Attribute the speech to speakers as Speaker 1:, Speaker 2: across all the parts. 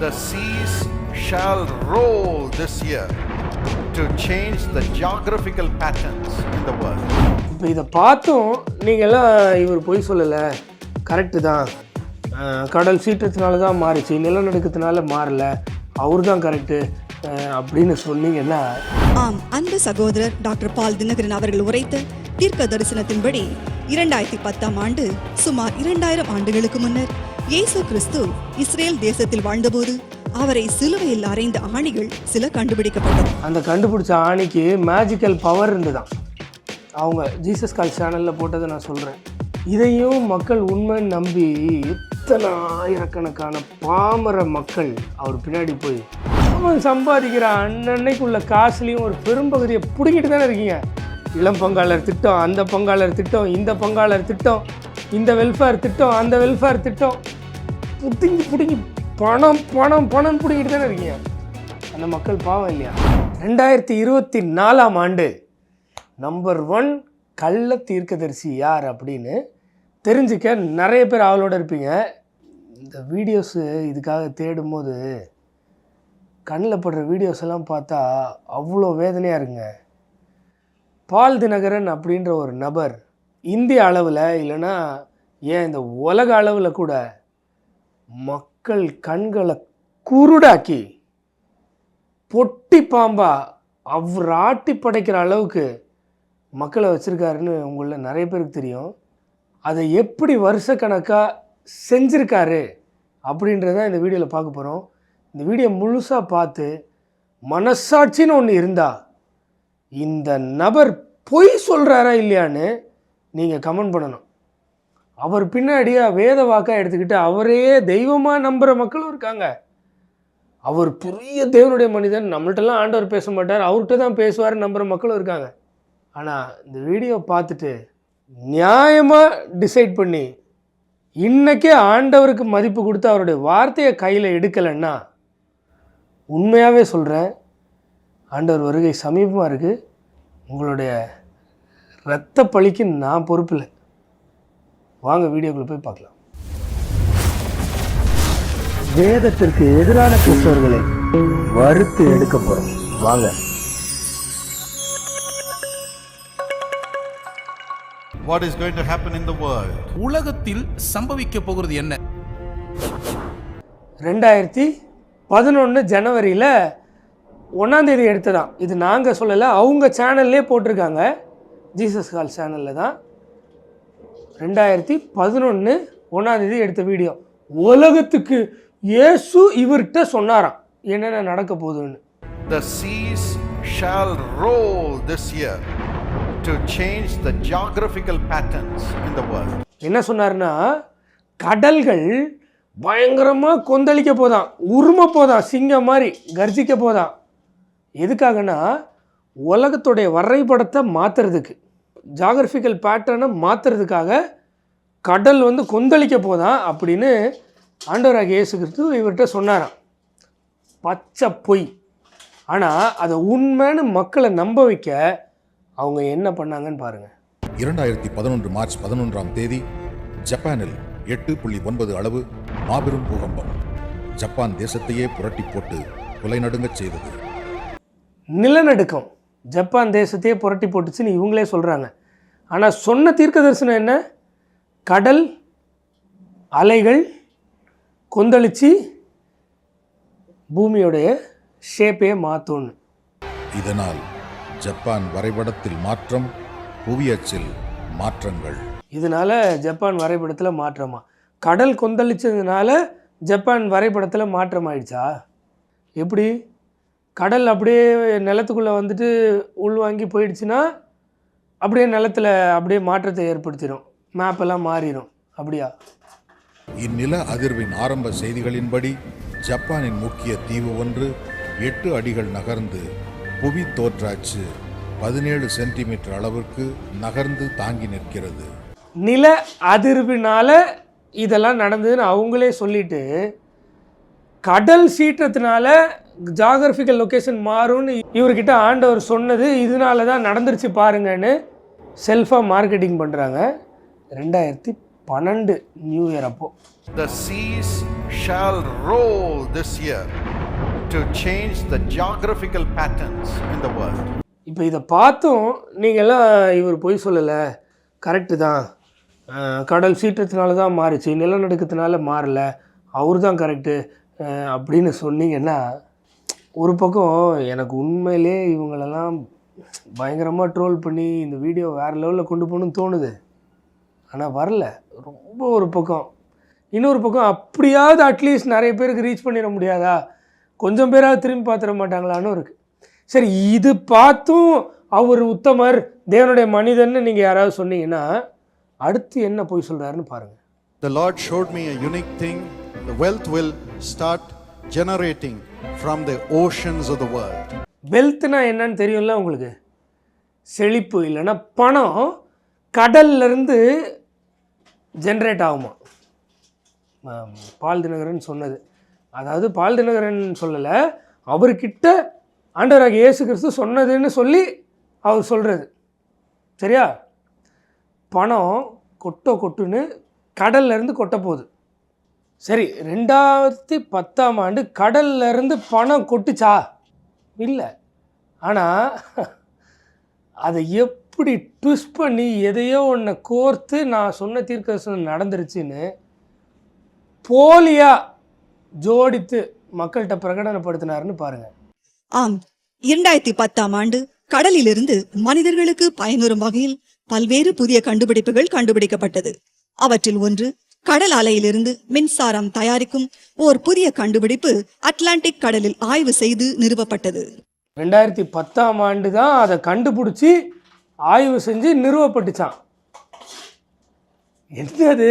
Speaker 1: The seas shall roll this year to change the geographical patterns in the world.
Speaker 2: இப்போ இதை பார்த்தும் நீங்கள்லாம் இவர் பொய் சொல்லலை, கரெக்டு தான், கடல் சீற்றத்தினால தான் மாறிச்சு, நிலநடுக்கத்தினால மாறல, அவர் தான் கரெக்டு அப்படின்னு சொன்னீங்கன்னா.
Speaker 3: ஆம், அன்பு சகோதரர் டாக்டர் பால் தினகரன் அவர்கள் உரைத்த தீர்க்க தரிசனத்தின்படி 2010 ஆண்டு சுமார் 2000 ஆண்டுகளுக்கு முன்னர் இயேசு கிறிஸ்து இஸ்ரேல் தேசத்தில் வாழ்ந்தபோது அவரை சிலுவையில் அறைந்த ஆணிகள் சில கண்டுபிடிக்கப்பட்டது.
Speaker 2: அந்த கண்டுபிடிச்ச ஆணிக்கு மேஜிக்கல் பவர் இருந்துதான். அவங்க ஜீசஸ் கால் சேனலில் போட்டதை நான் சொல்கிறேன். இதையும் மக்கள் உண்மை நம்பி எத்தனை ஆயிரக்கணக்கான பாமர மக்கள் அவர் பின்னாடி போய் அவன் சம்பாதிக்கிற அன்னைக்குள்ள காசுலேயும் ஒரு பெரும்பகுதியை பிடிக்கிட்டு தானே இருக்கீங்க. இளம் பங்காளர் திட்டம், அந்த பங்காளர் திட்டம், இந்த பங்காளர் திட்டம், இந்த வெல்ஃபேர் திட்டம், அந்த வெல்ஃபேர் திட்டம், பிடிங்கி பணம் பணம் பணம் பிடிக்கிட்டு தானே இருக்கீங்க. அந்த மக்கள் பாவம் இல்லையா? 2024 ஆண்டு நம்பர் 1 கள்ள தீர்க்கதரிசி யார் அப்படின்னு தெரிஞ்சுக்க நிறைய பேர் ஆவலோடு இருப்பீங்க. இந்த வீடியோஸு இதுக்காக தேடும் போது கண்ணில் படுற வீடியோஸ் எல்லாம் பார்த்தா அவ்வளோ வேதனையாக இருக்குங்க. பால் தினகரன் அப்படின்ற ஒரு நபர் இந்திய அளவில் இல்லைன்னா ஏன் இந்த உலக அளவில் கூட மக்கள் கண்களை குருடாக்கி பொட்டி பாம்பா அவர் ஆட்டி படைக்கிற அளவுக்கு மக்களை வச்சுருக்காருன்னு உங்களில் நிறைய பேருக்கு தெரியும். அதை எப்படி வருஷக்கணக்காக செஞ்சுருக்காரு அப்படின்றத இந்த வீடியோவில் பார்க்க போகிறோம். இந்த வீடியோ முழுசாக பார்த்து மனசாட்சின்னு ஒன்று இருந்தால் இந்த நபர் பொய் சொல்கிறாரா இல்லையான்னு நீங்கள் கமெண்ட் பண்ணணும். அவர் பின்னாடியாக வேத வாக்காக எடுத்துக்கிட்டு அவரையே தெய்வமாக நம்புகிற மக்களும் இருக்காங்க. அவர் பெரிய தேவனுடைய மனிதன், நம்மள்ட்டெல்லாம் ஆண்டவர் பேச மாட்டார், அவர்கிட்ட தான் பேசுவார் நம்புகிற மக்களும் இருக்காங்க. ஆனால் இந்த வீடியோ பார்த்துட்டு நியாயமாக டிசைட் பண்ணி இன்றைக்கே ஆண்டவருக்கு மதிப்பு கொடுத்து அவருடைய வார்த்தையை கையில் எடுக்கலைன்னா உண்மையாகவே சொல்கிறேன், ஆண்டவர் வருகை சமீபமாக இருக்குது. உங்களுடைய இரத்த பழிக்கு நான் பொறுப்பில்லை. வாங்க வீடியோக்குள்ளே போய் பார்க்கலாம். வேதத்திற்கு எதிரான கிறிஸ்தவர்களை வறுத்து எடுக்க போகிறோம். வாங்க.
Speaker 1: What is going to happen in the world?
Speaker 4: உலகத்தில் சம்பவிக்க போகிறது என்ன?
Speaker 2: 2011 ஜனவரியில் 1ஆம் தேதி எடுத்ததான். இது நாங்கள் சொல்லலை, அவங்க சேனல்லே போட்டிருக்காங்க, ஜீசஸ் கால் சேனலில் தான். 2011 1ஆம் தேதி எடுத்த வீடியோ. உலகத்துக்கு இயேசு இவர்கிட்ட சொன்னாராம் என்னென்ன நடக்க போகுதுன்னு.
Speaker 1: The seas shall roll this year to change the geographical patterns in the world.
Speaker 2: என்ன சொன்னார்னா, கடல்கள் பயங்கரமாக கொந்தளிக்க போதான், உரும போதான், சிங்கம் மாதிரி கர்ஜிக்க போதான். எதுக்காகனா உலகத்துடைய வரைபடத்தை மாற்றுறதுக்கு, ஜாகிரபிக்கல் பேட்டர்னை மாற்றுறதுக்காக கடல் கொந்தளிக்க போதான் அப்படின்னு ஆண்டவராகிய இயேசு கிறிஸ்து இவர்கிட்ட சொன்னாராம். பச்சை பொய். ஆனால் அதை உண்மைன்னு மக்களை நம்ப வைக்க அவங்க என்ன பண்ணாங்கன்னு பாருங்கள்.
Speaker 5: 2011 மார்ச் 11ஆம் தேதி ஜப்பானில் 8.9 அளவு மாபெரும் பூகம்பம் ஜப்பான் தேசத்தையே புரட்டி போட்டு கொலை நடுங்கச் செய்தது.
Speaker 2: நிலநடுக்கம் ஜப்பான் தேசத்தையே புரட்டி போட்டுச்சுன்னு இவங்களே சொல்கிறாங்க. ஆனால் சொன்ன தீர்க்க தரிசனம் என்ன? கடல் அலைகள் கொந்தளிச்சு பூமியோடைய ஷேப்பையே மாற்றோன்னு.
Speaker 5: இதனால் ஜப்பான் வரைபடத்தில் மாற்றம், புவியச்சில் மாற்றங்கள்.
Speaker 2: இதனால் ஜப்பான் வரைபடத்தில் மாற்றமா? கடல் கொந்தளிச்சதுனால ஜப்பான் வரைபடத்தில் மாற்றம் ஆயிடுச்சா? எப்படி? கடல் அப்படியே நிலத்துக்குள்ளே உள்வாங்கி போயிடுச்சுன்னா அப்படியே நிலத்தில் அப்படியே மாற்றத்தை ஏற்படுத்திடும், மேப்பெல்லாம் மாறிடும். அப்படியா?
Speaker 5: இந்நில அதிர்வின் ஆரம்ப செய்திகளின்படி ஜப்பானின் முக்கிய தீவு ஒன்று 8 அடிகள் நகர்ந்து புவி தோற்றாச்சு 17 சென்டிமீட்டர் அளவிற்கு நகர்ந்து தாங்கி நிற்கிறது.
Speaker 2: நில அதிர்வினால இதெல்லாம் நடந்ததுன்னு அவங்களே சொல்லிட்டு, கடல் சீற்றத்தினால ஜாகிரபிக்கல் லொக்கேஷன் மாறும்னு இவர்கிட்ட ஆண்டவர் சொன்னது இதனால தான் நடந்துருச்சு பாருங்கன்னு செல்ஃபாக மார்க்கெட்டிங் பண்ணுறாங்க. 2012 நியூ இயர் அப்போ.
Speaker 1: The seas shall roll this year to change the geographical patterns in the world.
Speaker 2: இப்போ இதை பார்த்தும் நீங்கள்லாம் இவர் பொய் சொல்லலை, கரெக்டு தான், கடல் சீற்றத்தினால தான் மாறிச்சு, நிலநடுக்கத்தினால மாறல, அவர் தான் கரெக்டு அப்படின்னு சொன்னீங்கன்னா, ஒரு பக்கம் எனக்கு உண்மையிலே இவங்களெல்லாம் பயங்கரமாக ட்ரோல் பண்ணி இந்த வீடியோ வேறு லெவலில் கொண்டு போகணுன்னு தோணுது. ஆனால் வரல, ரொம்ப ஒரு பக்கம். இன்னொரு பக்கம் அப்படியாவது அட்லீஸ்ட் நிறைய பேருக்கு ரீச் பண்ணிட முடியாதா, கொஞ்சம் பேராவது திரும்பி பார்த்துட மாட்டாங்களான்னு இருக்குது. சரி, இது பார்த்தும் அவர் உத்தமர், தேவனுடைய மனிதன்னு நீங்கள் யாராவது சொன்னீங்கன்னா அடுத்து என்ன போய் சொல்கிறாருன்னு பாருங்கள்.
Speaker 1: The Lord showed me a unique thing. The wealth will start generating from the oceans of the world.
Speaker 2: வெல்த்னா என்னன்னு தெரியும்ல உங்களுக்கு? செழிப்பு இல்லைன்னா பணம் கடல்லேருந்து ஜென்ரேட் ஆகுமா. பால் தினகரன் சொன்னது. அதாவது பால் தினகரன் சொல்லலை, அவர்கிட்ட ஆண்டவராகிய இயேசு கிறிஸ்து சொன்னதுன்னு சொல்லி அவர் சொல்கிறது. சரியா? பணம் கொட்டுன்னு கடல்லேருந்து கொட்ட போகுது. சரி, 2010ஆம் ஆண்டு கடல்லேருந்து பணம் கொட்டுச்சா? இல்லை. ஆனால் அதை எப்படி ட்விஸ்ட் பண்ணி எதையோ ஒன்று கோர்த்து நான் சொன்ன தீர்க்கதரிசனம் நடந்துருச்சுன்னு போலியாக ஜோடித்து மக்கள்கிட்ட பிரகடனப்படுத்தினாருன்னு பாருங்கள்.
Speaker 3: ஆம், 2010ஆம் ஆண்டு கடலிலிருந்து மனிதர்களுக்கு பயனுறும் வகையில் பல்வேறு புதிய கண்டுபிடிப்புகள் கண்டுபிடிக்கப்பட்டது. அவற்றில் ஒன்று கடல் அலையிலிருந்து மின்சாரம் தயாரிக்கும் ஓர் புதிய கண்டுபிடிப்பு அட்லாண்டிக் கடலில் ஆய்வு செய்து நிறுவப்பட்டது.
Speaker 2: 2010ஆம் ஆண்டு தான் அதை கண்டுபிடிச்சி ஆய்வு செஞ்சு நிறுவப்பட்டுச்சான். என்னது?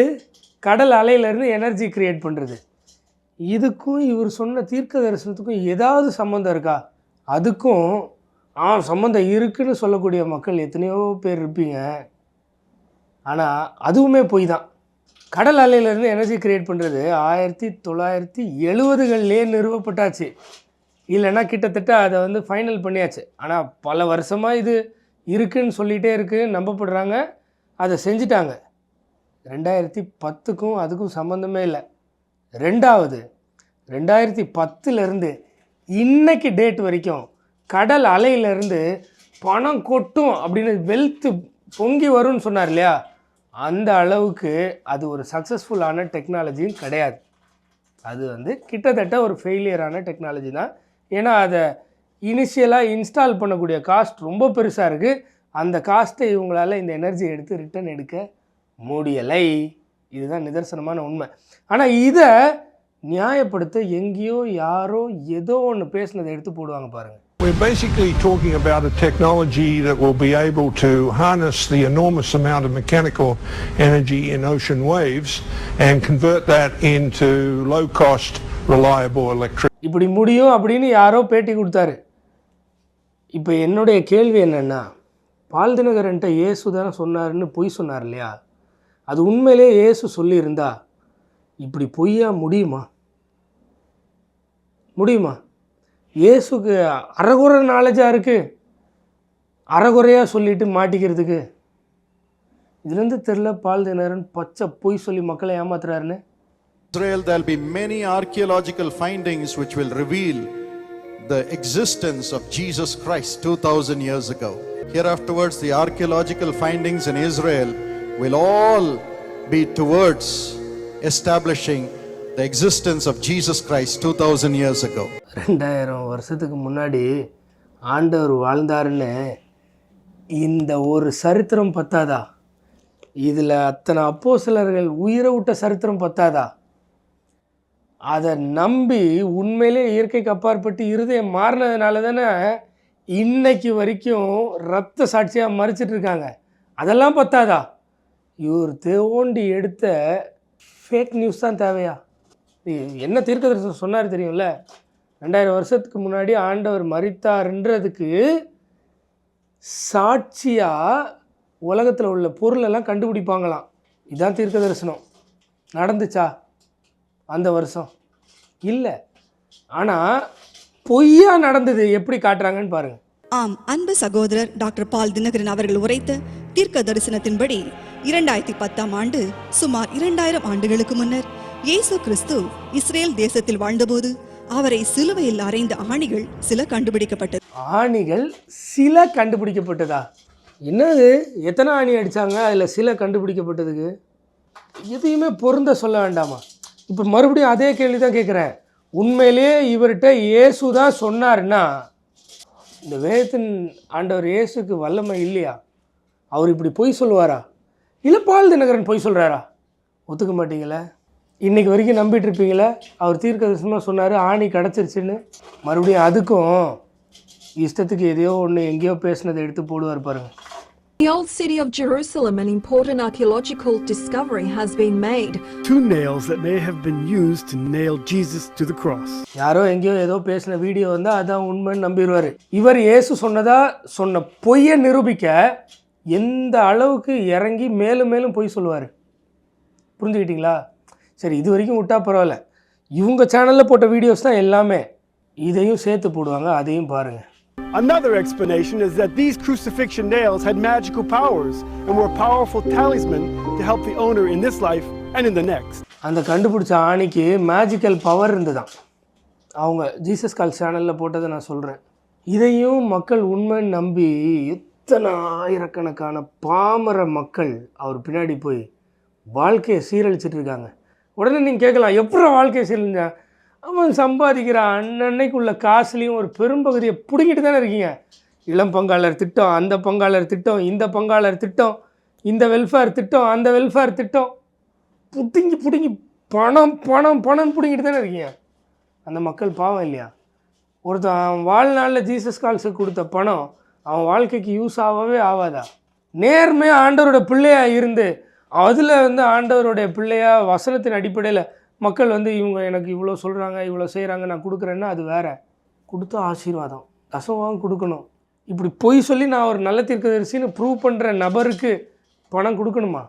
Speaker 2: கடல் அலையிலேருந்து எனர்ஜி கிரியேட் பண்ணுறது. இதுக்கும் இவர் சொன்ன தீர்க்க தரிசனத்துக்கும் ஏதாவது சம்மந்தம் இருக்கா? அதுக்கும் சம்மந்தம் இருக்குன்னு சொல்லக்கூடிய மக்கள் எத்தனையோ பேர் இருப்பீங்க. ஆனால் அதுவுமே பொய் தான். கடல் அலையிலேருந்து எனர்ஜி கிரியேட் பண்ணுறது 1970களிலே நிறுவப்பட்டாச்சு. இல்லைன்னா கிட்டத்தட்ட அதை வந்து ஃபைனல் பண்ணியாச்சு. ஆனால் பல வருஷமாக இது இருக்குன்னு சொல்லிகிட்டே இருக்குது, நம்பப்படுறாங்க, அதை செஞ்சிட்டாங்க. 2010க்கும் அதுக்கும் சம்மந்தமே இல்லை. ரெண்டாவது, 2010லேருந்து இன்னைக்கு டேட் வரைக்கும் கடல் அலையிலேருந்து பணம் கொட்டும் அப்படின்னு வெல்த்து பொங்கி வரும்னு சொன்னார் இல்லையா, அந்த அளவுக்கு அது ஒரு சக்ஸஸ்ஃபுல்லான டெக்னாலஜியும் கிடையாது. அது வந்து கிட்டத்தட்ட ஒரு ஃபெயிலியரான டெக்னாலஜி தான். ஏன்னா அதை இனிஷியலாக இன்ஸ்டால் பண்ணக்கூடிய காஸ்ட் ரொம்ப பெருசாக இருக்குது. அந்த காஸ்ட்டை இவங்களால் இந்த எனர்ஜி எடுத்து ரிட்டர்ன் எடுக்க முடியலை. இதுதான் நிதர்சனமான உண்மை. ஆனால் இதை நியாயப்படுத்த எங்கேயோ யாரோ ஏதோ ஒன்று பேசுனதை எடுத்து போடுவாங்க பாருங்கள்.
Speaker 6: We're basically talking about a technology that will be able to harness the enormous amount of mechanical energy in ocean waves and convert that into low-cost, reliable electricity.
Speaker 2: இப்படி முடியும் அப்படின்னு யாரோ பேட்டி கொடுத்தாரு. இப்போ என்னுடைய கேள்வி என்னென்னா, பால் தினகரன்ட்ட இயேசு தானே சொன்னாருன்னு பொய் சொன்னார் இல்லையா, அது உண்மையிலே இயேசு சொல்லியிருந்தா இப்படி பொய்யா முடியுமா? இயேசுக்கு அறகுறை நாலேஜாக இருக்குது, அறகுறையாக சொல்லிட்டு மாட்டிக்கிறதுக்கு. இதுலேருந்து தெரியல பால் தினகரன் பச்சை பொய் சொல்லி மக்களை ஏமாத்துறாருன்னு.
Speaker 1: Israel, there will be many archaeological findings which will reveal the existence of Jesus Christ 2000 years ago. Hereafterwards, the archaeological findings in Israel will all be towards establishing the existence of Jesus Christ 2000 years ago.
Speaker 2: 2000 வருஷத்துக்கு முன்னாடி ஆண்டவர் வாழ்ந்தாருன்னு இந்த ஒரு சரித்திரம் பத்தாதா? இதில் அத்தனை அப்போஸ்தலர்கள் உயிரை விட்ட சரித்திரம் பத்தாதா? அதை நம்பி உண்மையிலே இயற்கைக்கு அப்பாற்பட்டு இருதயம் மாறினதுனால தானே இன்னைக்கு வரைக்கும் ரத்த சாட்சியாக மறிச்சிட்டு இருக்காங்க. அதெல்லாம் பத்தாதா? இவர் தோண்டி எடுத்த ஃபேக் நியூஸ் தான் தேவையா? என்ன தீர்க்கதரிசனம் சொன்னார் தெரியும்ல, 2000 வருஷத்துக்கு முன்னாடி ஆண்டவர் மரித்தார்ன்றதுக்கு சாட்சியாக உலகத்தில் உள்ள பொருளெல்லாம் கண்டுபிடிப்பாங்களாம். இதுதான் தீர்க்க தரிசனம். நடந்துச்சா அந்த வருஷம்? இல்லை. ஆனால் பொய்யா நடந்தது எப்படி காட்டுறாங்கன்னு பாருங்கள்.
Speaker 3: ஆம், அன்பு சகோதரர் டாக்டர் பால் தினகரன் அவர்கள் உரைத்த தீர்க்க தரிசனத்தின்படி 2010ஆம் ஆண்டு சுமார் 2000 ஆண்டுகளுக்கு முன்னர் இயேசு கிறிஸ்து இஸ்ரேல் தேசத்தில் வாழ்ந்தபோது அவரை சிலுவையில் அறைந்த ஆணிகள் சில கண்டுபிடிக்கப்பட்டது.
Speaker 2: ஆணிகள் சில கண்டுபிடிக்கப்பட்டதா? என்னது, எத்தனை ஆணி அடித்தாங்க, அதில் சில கண்டுபிடிக்கப்பட்டதுக்கு? எதையுமே பொருந்த சொல்ல வேண்டாமா? இப்போ மறுபடியும் அதே கேள்வி தான் கேட்குறேன். உண்மையிலேயே இவர்கிட்ட இயேசு தான் சொன்னார்னா இந்த வேதத்தின் ஆண்டவர் இயேசுக்கு வல்லமை இல்லையா? அவர் இப்படி பொய் சொல்லுவாரா? இல்லை பால் தினகரன் பொய் சொல்கிறாரா? ஒத்துக்க மாட்டீங்களே. இன்றைக்கி வரைக்கும் நம்பிட்டு இருப்பீங்களே அவர் தீர்க்கதரிசனமாக சொன்னார் ஆணி கிடச்சிருச்சுன்னு. மறுபடியும் அதுக்கும் இஷ்டத்துக்கு எதையோ ஒன்று எங்கேயோ பேசுனதை எடுத்து போடுவார் பாருங்க.
Speaker 7: The old city of Jerusalem, an important archaeological discovery has been made.
Speaker 8: Two nails that may have been used to nail Jesus to the cross.
Speaker 2: யாரோ எங்கேயோ ஏதோ பேசின வீடியோ வந்தால் அதான் உண்மைன்னு நம்பிடுவார். இவர் இயேசு சொன்ன பொய்யை நிரூபிக்க எந்த அளவுக்கு இறங்கி மேலும் மேலும் பொய் சொல்லுவார். புரிஞ்சுக்கிட்டீங்களா? சரி, இது வரைக்கும் விட்டா பரவாயில்ல. இவங்க சேனலில் போட்ட வீடியோஸ் தான் எல்லாமே. இதையும் சேர்த்து போடுவாங்க, அதையும் பாருங்கள்.
Speaker 8: Another explanation is that these crucifixion nails had magical powers and were powerful talisman to help the owner in this life and in the next.
Speaker 2: அந்த கண்டுபிடிச்ச ஆணிக்கு மேஜிக்கல் பவர் இருந்துதான். அவங்க ஜீசஸ் கால் சேனலில் போட்டதை நான் சொல்கிறேன். இதையும் மக்கள் உண்மைன்னு நம்பி எத்தனை ஆயிரக்கணக்கான பாமர மக்கள் அவர் பின்னாடி போய் வாழ்க்கையை சீரழிச்சிட்டு இருக்காங்க. உடனே நீங்கள் கேட்கலாம், எப்படி வாழ்க்கையை சீரழிஞ்சா? அவன் சம்பாதிக்கிறான், அன்னைக்குள்ள காசுலேயும் ஒரு பெரும்பகுதியை பிடுங்கிட்டு தானே இருக்கீங்க. இளம் பங்காளர் திட்டம், அந்த பங்காளர் திட்டம், இந்த பங்காளர் திட்டம், இந்த வெல்ஃபேர் திட்டம், அந்த வெல்ஃபேர் திட்டம், பிடுங்கி பணம் பணம் பணம் பிடுங்கிட்டு தானே இருக்கீங்க. அந்த மக்கள் பாவம் இல்லையா? ஒருத்தன் அவன் வாழ்நாளில் ஜீசஸ் கால்ஸுக்கு கொடுத்த பணம் அவன் வாழ்க்கைக்கு யூஸ் ஆகவே ஆகாதா? நேர்மையாக ஆண்டவரோட பிள்ளையாக இருந்து அதில் ஆண்டவருடைய பிள்ளையாக வசனத்தின் அடிப்படையில் மக்கள் இவங்க எனக்கு இவ்வளோ சொல்கிறாங்க, இவ்வளோ செய்கிறாங்க, நான் கொடுக்குறேன்னா அது வேறு. கொடுத்தா ஆசீர்வாதம், தசமமாக கொடுக்கணும். இப்படி பொய் சொல்லி நான் ஒரு நல்ல தீர்க்கதரிசின்னு ப்ரூவ் பண்ணுற நபருக்கு பணம் கொடுக்கணுமா?